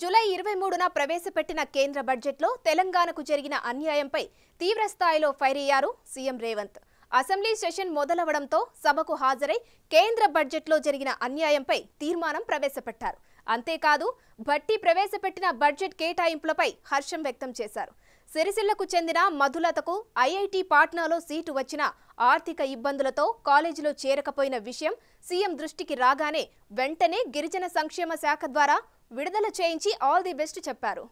July 23న ప్రవేశపెట్టిన కేంద్ర బడ్జెట్లో తెలంగాణకు జరిగిన అన్యాయంపై తీవ్ర స్థాయిలో ఫైర్ అయ్యారు సీఎం రేవంత్. అసెంబ్లీ సెషన్ మొదలవడంతో సభకు హాజరై కేంద్ర బడ్జెట్లో జరిగిన అన్యాయంపై తీర్మానం ప్రవేశపెట్టారు. అంతేకాదు భట్టి ప్రవేశపెట్టిన బడ్జెట్ కేటాయింపులపై హర్షం వ్యక్తం చేశారు. సిరిసిల్లకు చెందిన మధులతకు ఐఐటి పాట్నాలో సీటు వచ్చిన ఆర్థిక ఇబ్బందులతో కాలేజీలో చేరకపోయిన విషయం సీఎం దృష్టికి రాగానే వెంటనే గిరిజన సంక్షేమ శాఖ ద్వారా విడుదల చేయించి ఆల్ ది బెస్ట్ చెప్పారు.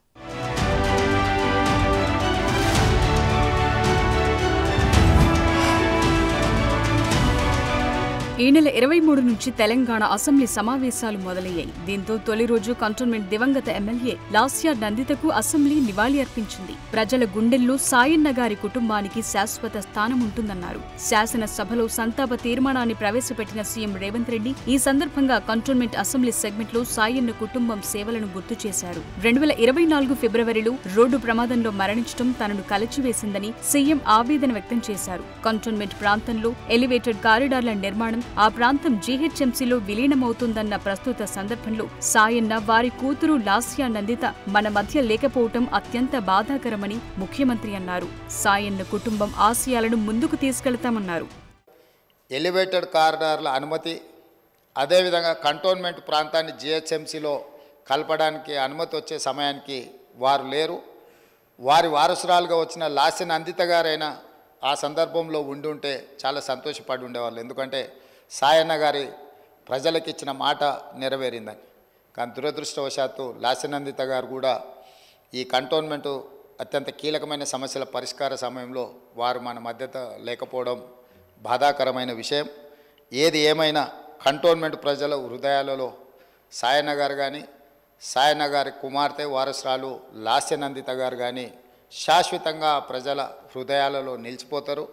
ఈ నెల 23 నుంచి తెలంగాణ అసెంబ్లీ సమావేశాలు మొదలయ్యాయి. దీంతో తొలి రోజు కంటోన్మెంట్ దివంగత ఎమ్మెల్యే లాస్యా నందితకు అసెంబ్లీ నివాళి అర్పించింది. ప్రజల గుండెల్లో సాయన్న గారి కుటుంబానికి శాశ్వత స్థానం ఉంటుందన్నారు. శాసనసభలో సంతాప తీర్మానాన్ని ప్రవేశపెట్టిన సీఎం రేవంత్ రెడ్డి ఈ సందర్భంగా కంటోన్మెంట్ అసెంబ్లీ సెగ్మెంట్ లో సాయన్న కుటుంబం సేవలను గుర్తు చేశారు. 2024 ఫిబ్రవరిలో రోడ్డు ప్రమాదంలో మరణించడం తనను కలచివేసిందని సీఎం ఆవేదన వ్యక్తం చేశారు. కంటోన్మెంట్ ప్రాంతంలో ఎలివేటెడ్ కారిడార్ల నిర్మాణం ఆ ప్రాంతం జీహెచ్ఎంసీలో విలీనమవుతుందన్న ప్రస్తుత సందర్భంలో సాయన్న వారి కూతురు లాస్యా నందిత మన మధ్య లేకపోవటం అత్యంత బాధాకరమని ముఖ్యమంత్రి అన్నారు. సాయన్న కుటుంబం ఆశయాలను ముందుకు తీసుకెళ్తామన్నారు. ఎలివేటెడ్ కారిడార్ల అనుమతి, అదేవిధంగా కంటోన్మెంట్ ప్రాంతాన్ని జీహెచ్ఎంసీలో కలపడానికి అనుమతి వచ్చే సమయానికి వారు లేరు. వారి వారసురాలుగా వచ్చిన లాస్యా నందిత గారైనా ఆ సందర్భంలో ఉండుంటే చాలా సంతోషపడి ఉండేవాళ్ళు. ఎందుకంటే సాయన్న గారి ప్రజలకు ఇచ్చిన మాట నెరవేరిందని. కానీ దురదృష్టవశాత్తు లాస్యా నందిత గారు కూడా ఈ కంటోన్మెంటు అత్యంత కీలకమైన సమస్యల పరిష్కార సమయంలో వారు మన మధ్యత లేకపోవడం బాధాకరమైన విషయం. ఏది ఏమైనా కంటోన్మెంట్ ప్రజల హృదయాలలో సాయన్న గారు కానీ సాయన్న గారి కుమార్తె వారసురాలు లాస్యా నందిత గారు కానీ శాశ్వతంగా ప్రజల హృదయాలలో నిలిచిపోతారు.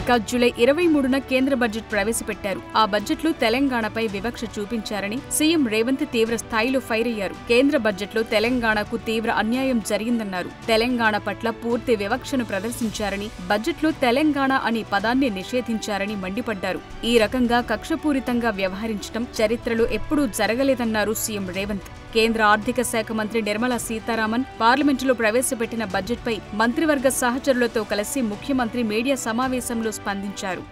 ఇక జూలై 23న కేంద్ర బడ్జెట్ ప్రవేశపెట్టారు. ఆ బడ్జెట్లో తెలంగాణపై వివక్ష చూపించారని సీఎం రేవంత్ తీవ్ర స్థాయిలో ఫైర్ అయ్యారు. కేంద్ర బడ్జెట్లో తెలంగాణకు తీవ్ర అన్యాయం జరిగిందన్నారు. తెలంగాణ పట్ల పూర్తి వివక్షను ప్రదర్శించారని, బడ్జెట్లో తెలంగాణ అనే పదాన్ని నిషేధించారని మండిపడ్డారు. ఈ రకంగా కక్షపూరితంగా వ్యవహరించడం చరిత్రలో ఎప్పుడూ జరగలేదన్నారు సీఎం రేవంత్. కేంద్ర ఆర్థిక శాఖ మంత్రి నిర్మలా సీతారామన్ పార్లమెంటులో ప్రవేశపెట్టిన బడ్జెట్పై మంత్రివర్గ సహచరులతో కలిసి ముఖ్యమంత్రి మీడియా సమావేశంలో స్పందించారు.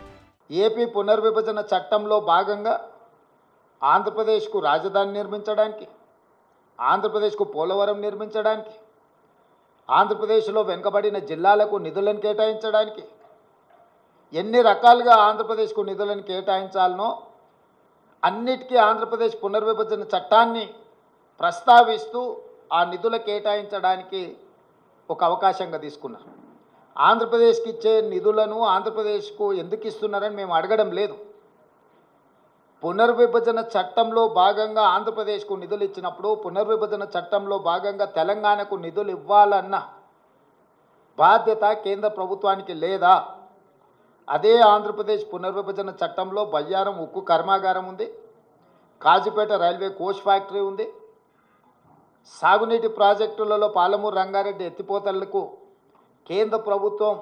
ఏపీ పునర్విభజన చట్టంలో భాగంగా ఆంధ్రప్రదేశ్కు రాజధాని నిర్మించడానికి, ఆంధ్రప్రదేశ్కు పోలవరం నిర్మించడానికి, ఆంధ్రప్రదేశ్లో వెనుకబడిన జిల్లాలకు నిధులను కేటాయించడానికి, ఎన్ని రకాలుగా ఆంధ్రప్రదేశ్కు నిధులను కేటాయించాలనో అన్నిటికీ ఆంధ్రప్రదేశ్ పునర్విభజన చట్టాన్ని ప్రస్తావిస్తూ ఆ నిధుల కేటాయించడానికి ఒక అవకాశంగా తీసుకున్నారు. ఆంధ్రప్రదేశ్కి ఇచ్చే నిధులను ఆంధ్రప్రదేశ్కు ఎందుకు ఇస్తున్నారని మేము అడగడం లేదు. పునర్విభజన చట్టంలో భాగంగా ఆంధ్రప్రదేశ్కు నిధులు ఇచ్చినప్పుడు పునర్విభజన చట్టంలో భాగంగా తెలంగాణకు నిధులు ఇవ్వాలన్న బాధ్యత కేంద్ర ప్రభుత్వానికి లేదా? అదే ఆంధ్రప్రదేశ్ పునర్విభజన చట్టంలో బయ్యారం ఉక్కు కర్మాగారం ఉంది, కాజీపేట రైల్వే కోచ్ ఫ్యాక్టరీ ఉంది, సాగునీటి ప్రాజెక్టులలో పాలమూరు రంగారెడ్డి ఎత్తిపోతలకు కేంద్ర ప్రభుత్వం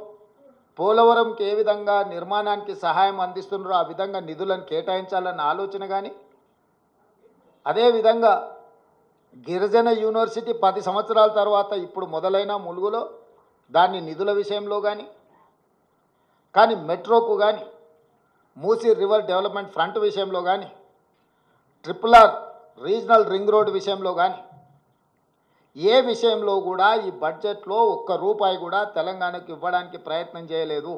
పోలవరంకి ఏ విధంగా నిర్మాణానికి సహాయం అందిస్తున్నారో ఆ విధంగా నిధులను కేటాయించాలన్న ఆలోచన కానీ, అదేవిధంగా గిరిజన యూనివర్సిటీ 10 సంవత్సరాల తర్వాత ఇప్పుడు మొదలైన ములుగులో దాన్ని నిధుల విషయంలో కానీ మెట్రోకు కానీ, మూసీ రివర్ డెవలప్మెంట్ ఫ్రంట్ విషయంలో కానీ, RRR రీజనల్ రింగ్ రోడ్ విషయంలో కానీ ఏ విషయంలో కూడా ఈ బడ్జెట్లో ఒక్క రూపాయి కూడా తెలంగాణకు ఇవ్వడానికి ప్రయత్నం చేయలేదు.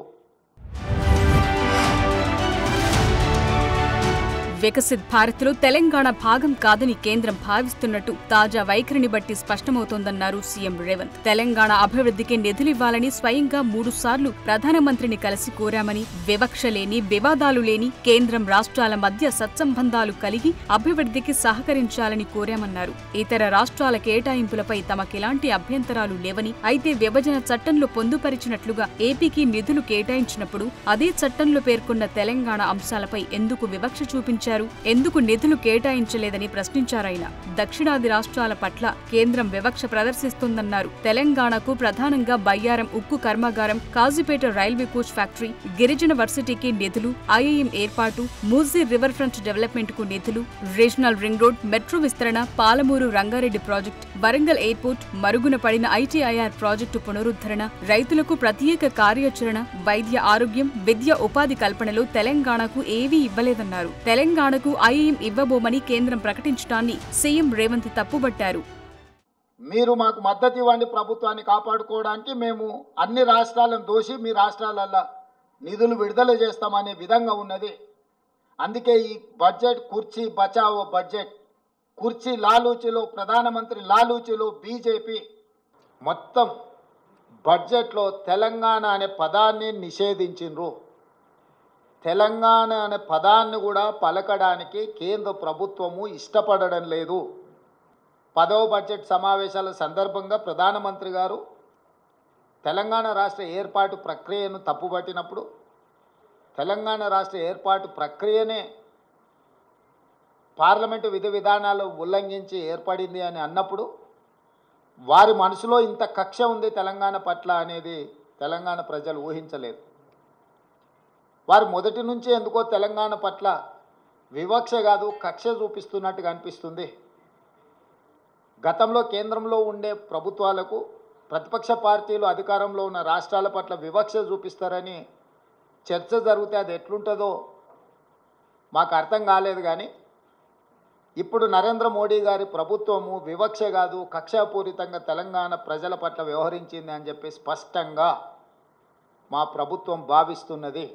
వికసిత్ భారత్లో తెలంగాణ భాగం కాదని కేంద్రం భావిస్తున్నట్టు తాజా వైఖరిని బట్టి స్పష్టమవుతోందన్నారు సీఎం రేవంత్. తెలంగాణ అభివృద్ధికి నిధులివ్వాలని స్వయంగా 3 సార్లు ప్రధానమంత్రిని కలిసి కోరామని, వివక్ష లేని, వివాదాలు లేని కేంద్రం రాష్ట్రాల మధ్య సత్సంబంధాలు కలిగి అభివృద్ధికి సహకరించాలని కోరామన్నారు. ఇతర రాష్ట్రాల కేటాయింపులపై తమకెలాంటి అభ్యంతరాలు లేవని, అయితే విభజన చట్టంలో పొందుపరిచినట్లుగా ఏపీకి నిధులు కేటాయించినప్పుడు అదే చట్టంలో పేర్కొన్న తెలంగాణ అంశాలపై ఎందుకు వివక్ష చూపించారు ఇచ్చారు, ఎందుకు నిధులు కేటాయించలేదని ప్రశ్నించారాయన. దక్షిణాది రాష్ట్రాల పట్ల కేంద్రం వివక్ష ప్రదర్శిస్తోందన్నారు. తెలంగాణకు ప్రధానంగా బయ్యారం ఉక్కు కర్మాగారం, కాజీపేట రైల్వే కోచ్ ఫ్యాక్టరీ, గిరిజన వర్సిటీకి నిధులు, ఐఐఎం ఏర్పాటు, మూసీ రివర్ ఫ్రంట్ డెవలప్మెంట్ కు నిధులు, రీజనల్ రింగ్ రోడ్, మెట్రో విస్తరణ, పాలమూరు రంగారెడ్డి ప్రాజెక్ట్, వరంగల్ ఎయిర్పోర్ట్, మరుగున పడిన ఐటీఐఆర్ ప్రాజెక్టు పునరుద్ధరణ, రైతులకు ప్రత్యేక కార్యాచరణ, వైద్య ఆరోగ్యం, విద్య ఉపాధి కల్పనలో తెలంగాణకు ఏవీ ఇవ్వలేదన్నారు. తెలంగాణకు ఐఐఎం ఇవ్వబోమని కేంద్రం ప్రకటించడాన్ని సీఎం రేవంత్ తప్పుబట్టారు. మీరు మాకు మద్దతు ఇవ్వండి, ప్రభుత్వాన్ని కాపాడుకోవడానికి మేము అన్ని రాష్ట్రాలను దోషి మీ రాష్ట్రాలల్లో నిధులు విడుదల చేస్తామనే విధంగా ఉన్నది. అందుకే ఈ బడ్జెట్ కుర్చీ బచావో బడ్జెట్, కుర్చీ లాలూచిలో, ప్రధానమంత్రి లాలూచిలో బీజేపీ మొత్తం బడ్జెట్లో తెలంగాణ అనే పదాన్ని నిషేధించిండ్రు. తెలంగాణ అనే పదాన్ని కూడా పలకడానికి కేంద్ర ప్రభుత్వము ఇష్టపడడం లేదు. 10వ బడ్జెట్ సమావేశాల సందర్భంగా ప్రధానమంత్రి గారు తెలంగాణ రాష్ట్ర ఏర్పాటు ప్రక్రియను తప్పుపట్టినప్పుడు, తెలంగాణ రాష్ట్ర ఏర్పాటు ప్రక్రియనే పార్లమెంటు విధి విధానాలు ఉల్లంఘించి ఏర్పడింది అని అన్నప్పుడు వారి మనసులో ఇంత కక్ష ఉంది తెలంగాణ పట్ల అనేది తెలంగాణ ప్రజలు ఊహించలేదు. వారు మొదటి నుంచి ఎందుకో తెలంగాణ పట్ల వివక్ష కాదు కక్ష చూపిస్తున్నట్టుగా అనిపిస్తుంది. గతంలో కేంద్రంలో ఉండే ప్రభుత్వాలకు ప్రతిపక్ష పార్టీలు అధికారంలో ఉన్న రాష్ట్రాల పట్ల వివక్ష చూపిస్తారని చర్చ జరిగితే అది ఎట్లుంటుందో మాకు అర్థం కాలేదు. కానీ ఇప్పుడు నరేంద్ర మోడీ గారి ప్రభుత్వము వివక్ష కాదు కక్షాపూరితంగా తెలంగాణ ప్రజల పట్ల వ్యవహరించింది అని చెప్పి స్పష్టంగా మా ప్రభుత్వం భావిస్తున్నది.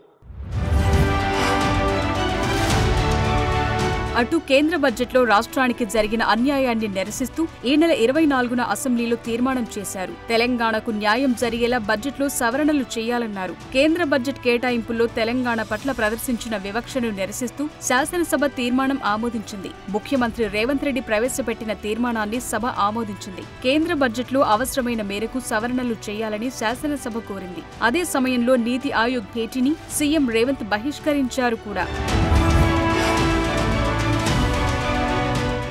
అటు కేంద్ర బడ్జెట్లో రాష్ట్రానికి జరిగిన అన్యాయాన్ని నిరసిస్తూ ఈ నెల 24న అసెంబ్లీలో తీర్మానం చేశారు. తెలంగాణకు న్యాయం జరిగేలా బడ్జెట్లో సవరణలు చేయాలన్నారు. కేంద్ర బడ్జెట్ కేటాయింపుల్లో తెలంగాణ పట్ల ప్రదర్శించిన వివక్షను నిరసిస్తూ శాసనసభ తీర్మానం ఆమోదించింది. ముఖ్యమంత్రి రేవంత్ రెడ్డి ప్రవేశపెట్టిన తీర్మానాన్ని సభ ఆమోదించింది. కేంద్ర బడ్జెట్లో అవసరమైన మేరకు సవరణలు చేయాలని శాసనసభ కోరింది. అదే సమయంలో నీతి ఆయోగ్ భేటీని సీఎం రేవంత్ బహిష్కరించారు కూడా.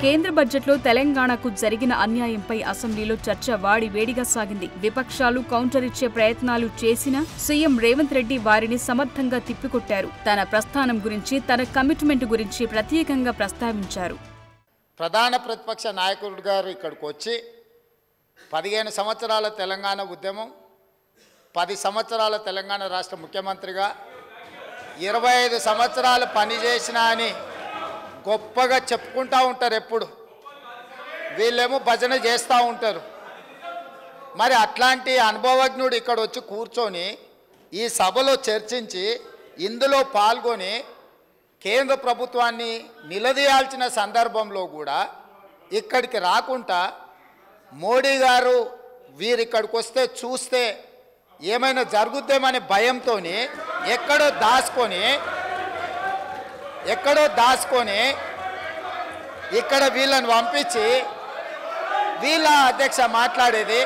కేంద్ర బడ్జెట్లో తెలంగాణకు జరిగిన అన్యాయంపై అసెంబ్లీలో చర్చ వాడివేడిగా సాగింది. విపక్షాలు కౌంటర్ ఇచ్చే ప్రయత్నాలు చేసినా సీఎం రేవంత్ రెడ్డి వారిని సమర్థంగా తిప్పికొట్టారు. తన ప్రస్థానం గురించి, తన కమిట్మెంట్ గురించి ప్రత్యేకంగా ప్రస్తావించారు. ప్రధాన ప్రతిపక్ష నాయకుడు గారు ఇక్కడికి వచ్చి 15 సంవత్సరాల తెలంగాణ ఉద్యమం, 10 సంవత్సరాల తెలంగాణ రాష్ట్ర ముఖ్యమంత్రిగా 25 సంవత్సరాలు పనిచేసిన అని గొప్పగా చెప్పుకుంటూ ఉంటారు. ఎప్పుడు వీళ్ళేమో భజన చేస్తూ ఉంటారు. మరి అట్లాంటి అనుభవజ్ఞుడు ఇక్కడ వచ్చి కూర్చొని ఈ సభలో చర్చించి ఇందులో పాల్గొని కేంద్ర ప్రభుత్వాన్ని నిలదీయాల్సిన సందర్భంలో కూడా ఇక్కడికి రాకుండా మోడీ గారు వీరిక్కడికి వస్తే చూస్తే ఏమైనా జరుగుద్దేమనే భయంతో ఎక్కడో దాచుకొని ఇక్కడ వీళ్ళని పంపించి వీళ్ళ అధ్యక్ష మాట్లాడేది.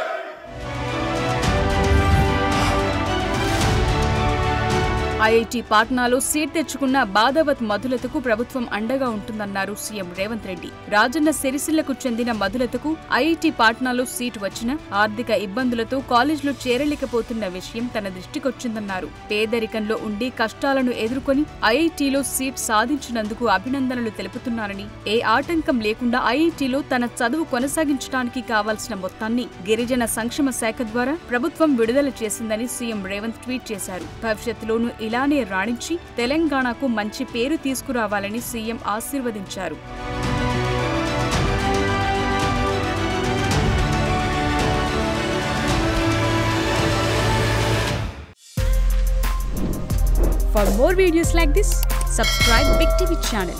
ఐఐటి పాట్నాలో సీట్ తెచ్చుకున్న బాదావత్ మధులతకు ప్రభుత్వం అండగా ఉంటుందన్నారు సీఎం రేవంత్ రెడ్డి. రాజన్న సిరిసిల్లకు చెందిన మధులతకు ఐఐటి పాట్నాలో సీటు వచ్చినా ఆర్థిక ఇబ్బందులతో కాలేజీలో చేరలేకపోతున్న విషయం తన దృష్టికొచ్చిందన్నారు. పేదరికంలో ఉండి కష్టాలను ఎదుర్కొని ఐఐటిలో సీట్ సాధించినందుకు అభినందనలు తెలుపుతున్నారని, ఏ ఆటంకం లేకుండా ఐఐటిలో తన చదువు కొనసాగించడానికి కావాల్సిన మొత్తాన్ని గిరిజన సంక్షేమ శాఖ ద్వారా ప్రభుత్వం విడుదల చేసిందని సీఎం రేవంత్ ట్వీట్ చేశారు. భవిష్యత్తులోనూ ఇలానే రాణించి తెలంగాణకు మంచి పేరు తీసుకురావాలని సీఎం ఆశీర్వదించారు. For more videos like this, subscribe Big TV channel.